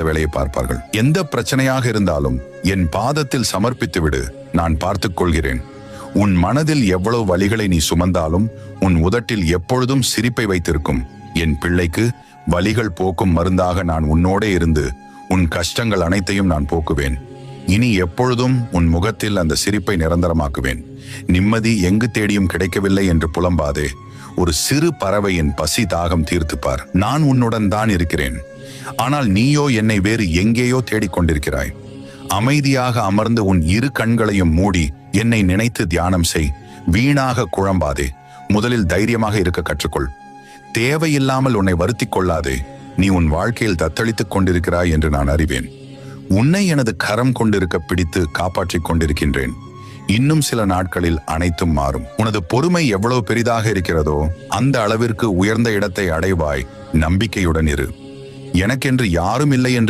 வேலையை பார்ப்பார்கள். எந்த பிரச்சனையாக இருந்தாலும் என் பாதத்தில் சமர்ப்பித்து விடு, நான் பார்த்துக் கொள்கிறேன். உன் மனதில் எவ்வளவு வலிகளை நீ சுமந்தாலும் உன் உதட்டில் எப்பொழுதும் சிரிப்பை வைத்திருக்கும் என் பிள்ளைக்கு வலிகள் போக்கும் மருந்தாக நான் உன்னோடே இருந்து உன் கஷ்டங்கள் அனைத்தையும் நான் போக்குவேன். இனி எப்பொழுதும் உன் முகத்தில் அந்த சிரிப்பை நிரந்தரமாக்குவேன். நிம்மதி எங்கு தேடியும் கிடைக்கவில்லை என்று புலம்பாதே. ஒரு சிறு பறவையின் பசி தாகம் தீர்த்துப்பார். நான் உன்னுடன் தான் இருக்கிறேன். ஆனால் நீயோ என்னை வேறு எங்கேயோ தேடிக்கொண்டிருக்கிறாய். அமைதியாக அமர்ந்து உன் இரு கண்களையும் மூடி என்னை நினைத்து தியானம் செய். வீணாக குழம்பாதே. முதலில் தைரியமாக இருக்க கற்றுக்கொள். தேவையில்லாமல் உன்னை வருத்திக் கொள்ளாதே. நீ உன் வாழ்க்கையில் தத்தளித்துக் கொண்டிருக்கிறாய் என்று நான் அறிவேன். உன்னை எனது கரம் கொண்டிருக்க பிடித்து காப்பாற்றிக் கொண்டிருக்கின்றேன். இன்னும் சில நாட்களில் அனைத்தும் மாறும். உனது பொறுமை எவ்வளவு பெரிதாக இருக்கிறதோ அந்த அளவிற்கு உயர்ந்த இடத்தை அடைவாய். நம்பிக்கையுடன் இரு. எனக்கென்று யாரும் இல்லை என்று